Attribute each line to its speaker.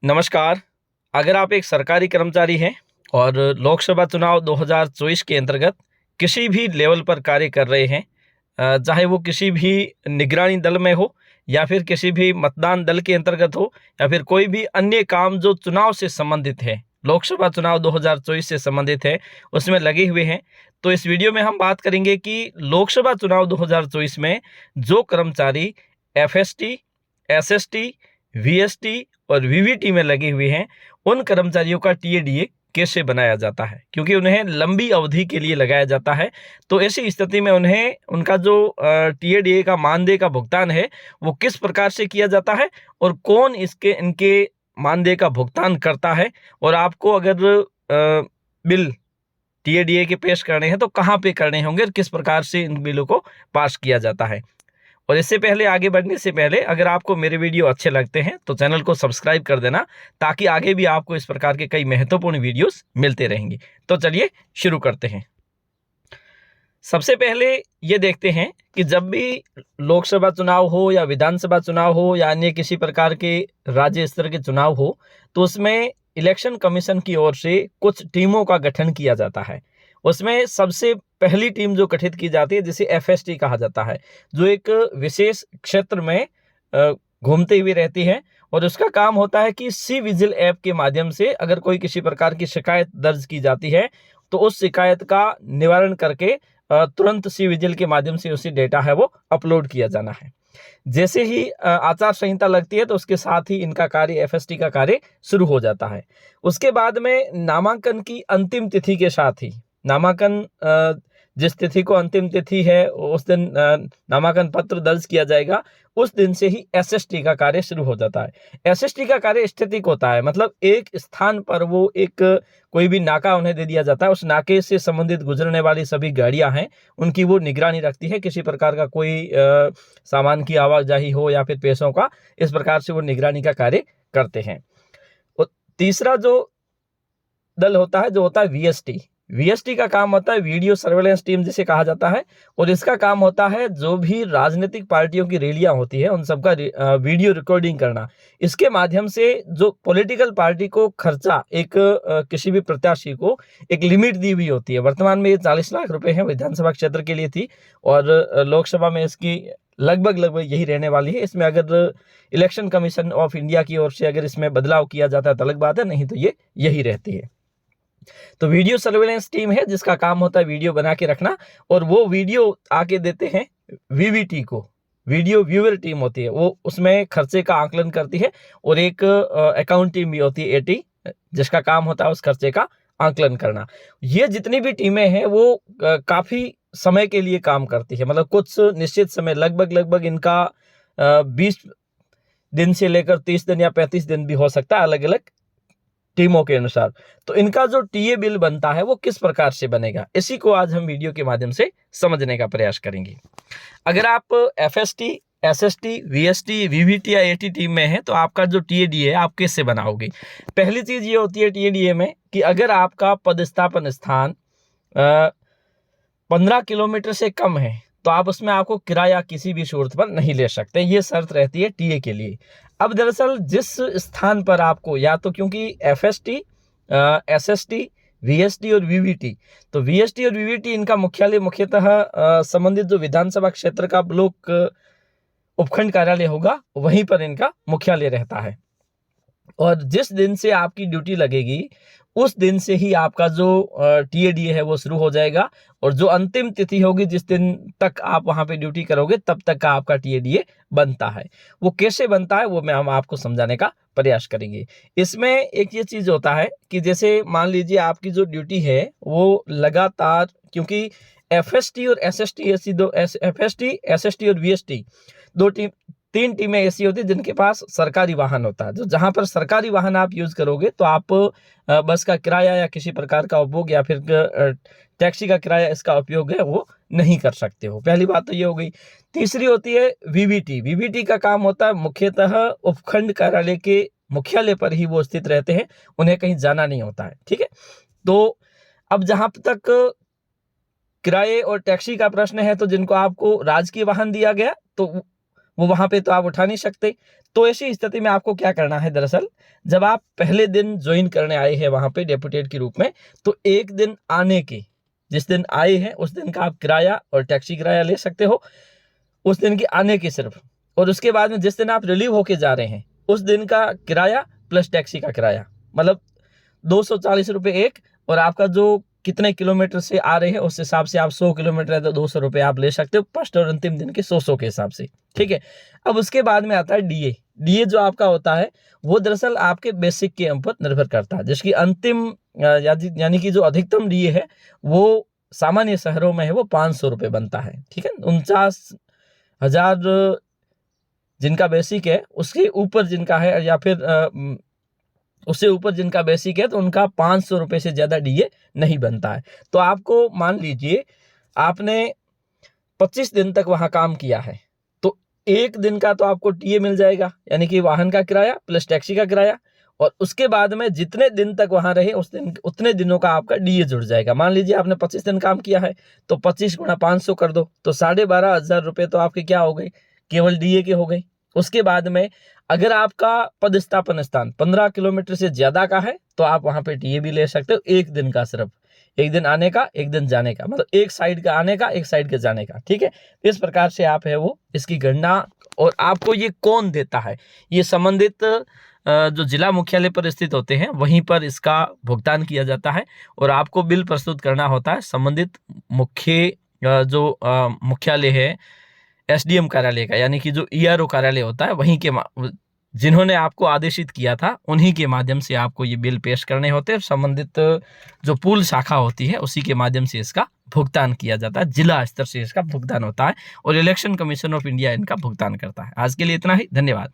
Speaker 1: नमस्कार। अगर आप एक सरकारी कर्मचारी हैं और लोकसभा चुनाव 2024 के अंतर्गत किसी भी लेवल पर कार्य कर रहे हैं, चाहे वो किसी भी निगरानी दल में हो या फिर किसी भी मतदान दल के अंतर्गत हो या फिर कोई भी अन्य काम जो चुनाव से संबंधित है, लोकसभा चुनाव 2024 से संबंधित है, उसमें लगे हुए हैं। तो इस वीडियो में हम बात करेंगे कि लोकसभा चुनाव 2024 में जो कर्मचारी एफएसटी, एसएसटी, वीएसटी और वीवीटी में लगे हुए हैं, उन कर्मचारियों का टीएडीए कैसे बनाया जाता है, क्योंकि उन्हें लंबी अवधि के लिए लगाया जाता है। तो ऐसी स्थिति में उन्हें उनका जो टीएडीए का मानदेय का भुगतान है, वो किस प्रकार से किया जाता है और कौन इनके मानदेय का भुगतान करता है, और आपको अगर बिल टीएडीए के पेश करने हैं तो कहाँ पे करने होंगे और किस प्रकार से इन बिलों को पास किया जाता है। और इससे पहले, आगे बढ़ने से पहले, अगर आपको मेरे वीडियो अच्छे लगते हैं तो चैनल को सब्सक्राइब कर देना, ताकि आगे भी आपको इस प्रकार के कई महत्वपूर्ण वीडियोस मिलते रहेंगे। तो चलिए शुरू करते हैं। सबसे पहले ये देखते हैं कि जब भी लोकसभा चुनाव हो या विधानसभा चुनाव हो या अन्य किसी प्रकार के राज्य स्तर के चुनाव हो, तो उसमें इलेक्शन कमीशन की ओर से कुछ टीमों का गठन किया जाता है। उसमें सबसे पहली टीम जो गठित की जाती है, जिसे एफएसटी कहा जाता है, जो एक विशेष क्षेत्र में घूमते हुए रहती है, और उसका काम होता है कि सी विजिल ऐप के माध्यम से अगर कोई किसी प्रकार की शिकायत दर्ज की जाती है तो उस शिकायत का निवारण करके तुरंत सी विजिल के माध्यम से उसी डेटा है वो अपलोड किया जाना है। जैसे ही आचार संहिता लगती है तो उसके साथ ही इनका कार्य, एफएसटी का कार्य शुरू हो जाता है। उसके बाद में नामांकन की अंतिम तिथि के साथ ही, नामांकन जिस तिथि को अंतिम तिथि है उस दिन नामांकन पत्र दर्ज किया जाएगा, उस दिन से ही एसएसटी का कार्य शुरू हो जाता है। एसएसटी का कार्य स्टैटिक होता है, मतलब एक स्थान पर वो एक कोई भी नाका उन्हें दे दिया जाता है, उस नाके से संबंधित गुजरने वाली सभी गाड़ियां हैं उनकी वो निगरानी रखती है। किसी प्रकार का कोई सामान की आवाजाही हो या फिर पैसों का, इस प्रकार से वो निगरानी का कार्य करते हैं। और तीसरा जो दल होता है, जो होता है वीएसटी। वीएसटी का काम होता है वीडियो सर्वेलेंस टीम जिसे कहा जाता है, और इसका काम होता है जो भी राजनीतिक पार्टियों की रैलियां होती है उन सबका वीडियो रिकॉर्डिंग करना। इसके माध्यम से जो पॉलिटिकल पार्टी को खर्चा, एक किसी भी प्रत्याशी को एक लिमिट दी हुई होती है। वर्तमान में ये 40 लाख रुपए है, विधानसभा क्षेत्र के लिए थी, और लोकसभा में इसकी लगभग यही रहने वाली है। इसमें अगर इलेक्शन कमीशन ऑफ इंडिया की ओर से अगर इसमें बदलाव किया जाता है तो अलग बात है, नहीं तो ये यही रहती है। तो वीडियो सर्वेलेंस टीम है जिसका काम होता है वीडियो बना के रखना, और वो वीडियो आके देते हैं वीवीटी को। वीडियो व्यूअर टीम होती है, वो उसमें खर्चे का आकलन करती है, और एक अकाउंट टीम भी होती है, एटी, जिसका काम होता है उस खर्चे का आकलन करना। ये जितनी भी टीमें हैं वो काफी समय के लिए काम करती है, मतलब कुछ निश्चित समय, लगभग इनका 20 दिन से लेकर 30 दिन या 35 दिन भी हो सकता है, अलग अलग टीमों के अनुसार। तो इनका जो टीए बिल बनता है वो किस प्रकार से बनेगा, इसी को आज हम वीडियो के माध्यम से समझने का प्रयास करेंगे। अगर आप एफएसटी, एसएसटी, वीएसटी, वीवीटी या एटी टीम में है तो आपका जो टीएडीए है आप कैसे बनाओगे। पहली चीज ये होती है टीएडीए में कि अगर आपका पदस्थापन स्थान 15 किलोमीटर से कम है तो आप उसमें आपको किराया किसी भी सूरत पर नहीं ले सकते। ये शर्त रहती है टीए के लिए। अब दरअसल जिस स्थान पर आपको, या तो क्योंकि एफएसटी, एसएसटी, वीएसटी और वीवीटी, तो वीएसटी और वीवीटी इनका मुख्यालय मुख्यतः संबंधित जो विधानसभा क्षेत्र का ब्लॉक उपखंड कार्यालय होगा वहीं पर इनका मुख्यालय रहता है। और जिस दिन से आपकी ड्यूटी लगेगी उस दिन से ही आपका जो टीएडीए है वो शुरू हो जाएगा, और जो अंतिम तिथि होगी जिस दिन तक आप वहां पे ड्यूटी करोगे तब तक का आपका टीएडीए बनता है। वो कैसे बनता है वो हम आपको समझाने का प्रयास करेंगे। इसमें एक ये चीज होता है कि जैसे मान लीजिए आपकी जो ड्यूटी है वो लगातार, क्योंकि एफएसटी और एसएसटी, ऐसी दो एफएसटी, एसएसटी और वीएसटी, तीन टीमें ऐसी होती है जिनके पास सरकारी वाहन होता है। जो जहां पर सरकारी वाहन आप यूज करोगे तो आप बस का किराया या किसी प्रकार का उपभोग या फिर टैक्सी का किराया, इसका उपयोग है वो नहीं कर सकते हो। पहली बात तो ये हो गई। तीसरी होती है वीवीटी। वीवीटी का काम होता है मुख्यतः उपखंड कार्यालय के मुख्यालय पर ही वो स्थित रहते हैं, उन्हें कहीं जाना नहीं होता है। ठीक है, तो अब जहां तक किराए और टैक्सी का प्रश्न है, तो जिनको आपको राजकीय वाहन दिया गया तो वो वहां पे तो आप उठा नहीं सकते। तो ऐसी स्थिति में आपको क्या करना है, दरअसल जब आप पहले दिन ज्वाइन करने आए हैं वहां पे डेपुटेड के रूप में, तो एक दिन आने के, जिस दिन आए हैं उस दिन का आप किराया और टैक्सी किराया ले सकते हो, उस दिन की आने की सिर्फ। और उसके बाद में जिस दिन आप रिलीव होके जा रहे हैं उस दिन का किराया प्लस टैक्सी का किराया, मतलब 240 रुपये एक। और आपका जो कितने किलोमीटर से आ रहे हैं उस हिसाब से आप 100 किलोमीटर है तो 200 रुपये आप ले सकते हो, फर्स्ट और अंतिम दिन के 100 के हिसाब से, ठीक है। अब उसके बाद में आता है डीए। डीए जो आपका होता है वो दरअसल आपके बेसिक के ऊपर निर्भर करता है, जिसकी अंतिम यानी कि जो अधिकतम डीए है वो सामान्य शहरों में है वो 500 रुपये बनता है, ठीक है। 49,000 जिनका बेसिक है उसके ऊपर जिनका है, या फिर उससे ऊपर जिनका बेसिक है तो उनका 500 रुपये से ज़्यादा डीए नहीं बनता है। तो आपको मान लीजिए आपने 25 दिन तक वहाँ काम किया है, तो एक दिन का तो आपको डीए मिल जाएगा, यानी कि वाहन का किराया प्लस टैक्सी का किराया। और उसके बाद में जितने दिन तक वहाँ रहे उस दिन उतने दिनों का आपका डीए जुड़ जाएगा। मान लीजिए आपने 25 दिन काम किया है तो 25 गुणा 500 कर दो, तो 12,500 रुपये तो आपके क्या हो गए, केवल डीए के हो गए। उसके बाद में अगर आपका पदस्थापन स्थान 15 किलोमीटर से ज्यादा का है तो आप वहां पे डीए भी ले सकते हो, एक दिन का, सिर्फ एक दिन आने का एक दिन जाने का, मतलब एक साइड का आने का एक साइड के जाने का, ठीक है। इस प्रकार से आप है वो इसकी गणना। और आपको ये कौन देता है, ये संबंधित जो जिला मुख्यालय पर स्थित होते हैं वहीं पर इसका भुगतान किया जाता है। और आपको बिल प्रस्तुत करना होता है संबंधित मुख्यालय है एसडीएम कार्यालय का, यानी कि जो ईआरओ कार्यालय होता है वहीं के जिन्होंने आपको आदेशित किया था उन्हीं के माध्यम से आपको ये बिल पेश करने होते हैं। संबंधित जो पूल शाखा होती है उसी के माध्यम से इसका भुगतान किया जाता है, जिला स्तर से इसका भुगतान होता है और इलेक्शन कमीशन ऑफ इंडिया इनका भुगतान करता है। आज के लिए इतना ही, धन्यवाद।